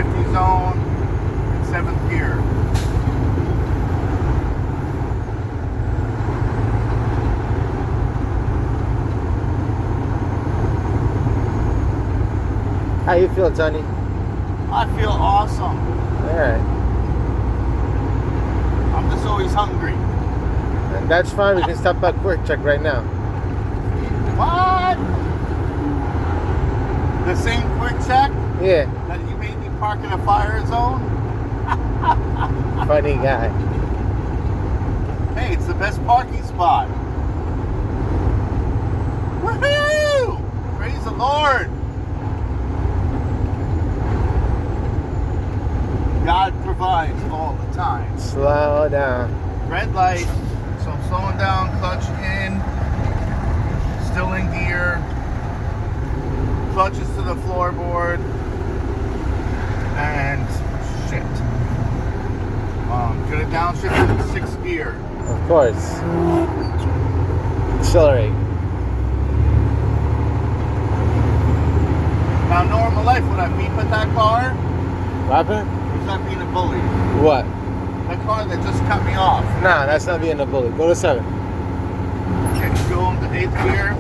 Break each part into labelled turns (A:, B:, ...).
A: 50 zone, and 7th gear.
B: How you feel, Tony?
A: I feel awesome.
B: Alright.
A: I'm just always hungry.
B: And that's fine. We can stop at Quick Check right now.
A: What? The same quick check
B: Yeah.
A: that you made me park in a fire zone?
B: Funny guy.
A: Hey, it's the best parking spot. Woohoo! Praise the Lord. God provides all the time.
B: Slow down.
A: Red light, so I'm slowing down, clutch in, still in gear, clutches to the floorboard, and shit. Gonna downshift to 6th gear.
B: Of course. Accelerate.
A: Now, normal life, would I beep at that car?
B: What happened?
A: Or is that being a bully?
B: What?
A: That car that just cut me off.
B: Nah, that's not being a bully. Go to 7.
A: Okay, go into 8th gear.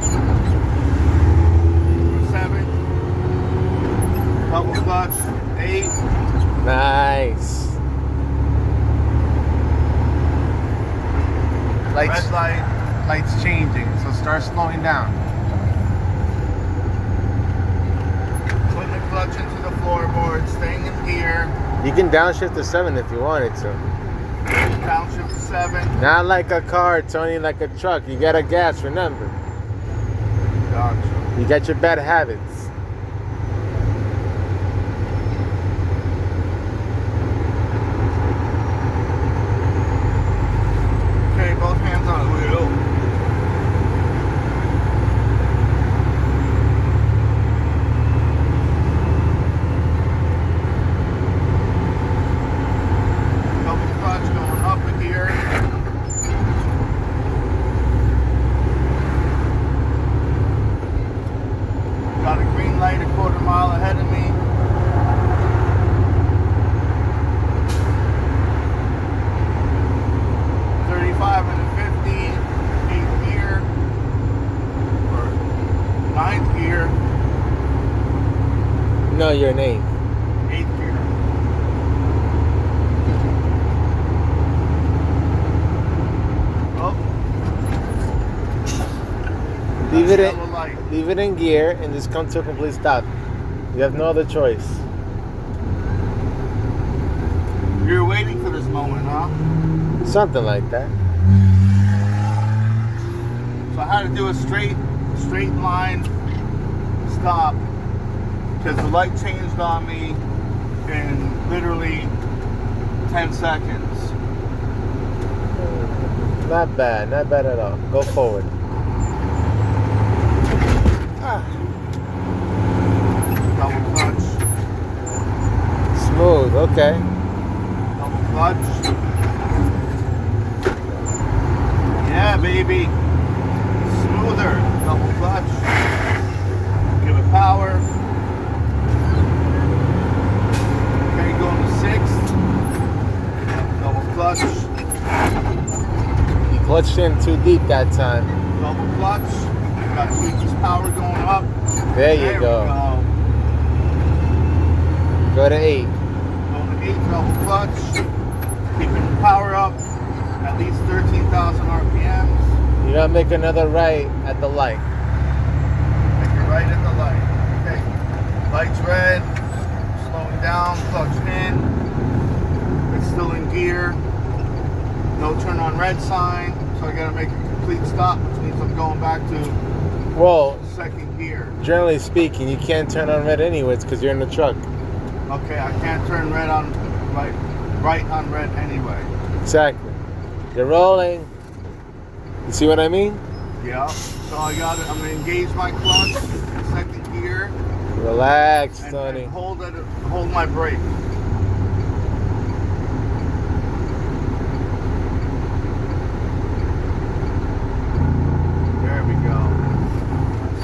A: 7. Double clutch. 8.
B: Nice.
A: Red light. Light's changing, so start slowing down. Putting the clutch into the floorboard, staying in gear.
B: You can downshift to 7 if you wanted to.
A: Downshift to 7.
B: Not like a car, Tony, like a truck. You gotta gas, remember.
A: Gotcha.
B: You got your bad habits.
A: Okay, both hands on the wheel. Double clutch going up a gear. Got a green light a quarter mile ahead of me. And a 50, 8th gear, or 9th gear,
B: No, you're an 8.
A: 8th gear. Oh,
B: Leave it
A: yellow
B: in,
A: light.
B: leave it in gear and just come to a complete stop. You have no other choice.
A: You're waiting for this moment, huh?
B: Something like that.
A: So I had to do a straight line stop because the light changed on me in literally 10 seconds.
B: Not bad at all. Go forward.
A: Double clutch,
B: Smooth, okay.
A: double clutch. Yeah, baby. Smoother. Double clutch. Give it power. Okay, going to 6th. Double clutch.
B: You clutched in too deep that time.
A: Double clutch. Got to keep this power going up.
B: There you
A: we
B: go. Go to 8.
A: Going to 8, double clutch. Keeping the power up. At least 13,000 RPMs.
B: You're gonna make another right at the light.
A: Make it right at the light. Okay. Light's red. Slowing down. Clutch in. It's still in gear. No turn on red sign. So I gotta make a complete stop, which means I'm going back to
B: Well,
A: 2nd gear.
B: generally speaking, you can't turn on red anyways because you're in the truck.
A: Okay, I can't turn red on right on red anyway.
B: Exactly. You're rolling. You see what I mean?
A: Yeah. So I'm gonna engage my clutch, 2nd gear,
B: Relax,
A: and
B: Tony.
A: hold my brake. There we go.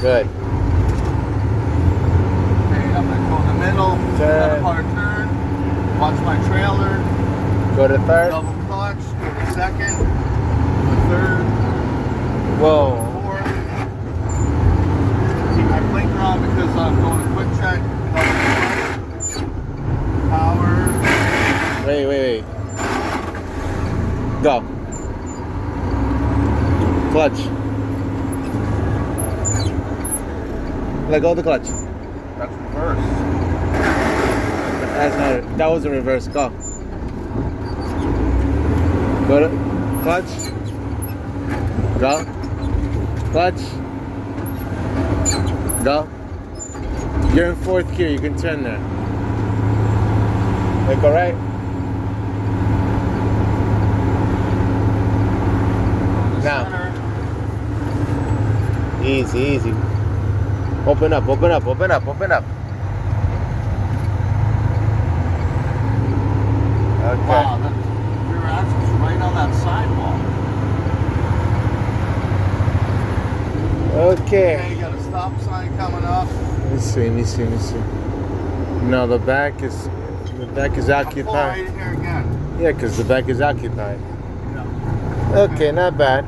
B: Good.
A: Okay, I'm gonna go in the middle.
B: Turn.
A: Got a hard turn. Watch my trailer.
B: Go to third.
A: Double clutch. Go to second. The third.
B: Whoa.
A: Fourth. Keep my blinker on because I'm going to quick check. Power.
B: Wait. Go. Clutch. Let go of the clutch.
A: That's reverse.
B: That's not. That was a reverse. Go. Go to clutch. Go. Clutch. Go. You're in fourth gear. You can turn there. Like, all right. Now. Easy. Open up.
A: Wow, that rear axle's right on that sidewall.
B: Okay.
A: Okay, you got a stop sign coming up.
B: Let me see. No, the back is
A: I'm pulling
B: occupied.
A: right in here again.
B: Yeah, because the back is occupied.
A: Yeah.
B: Okay, not bad.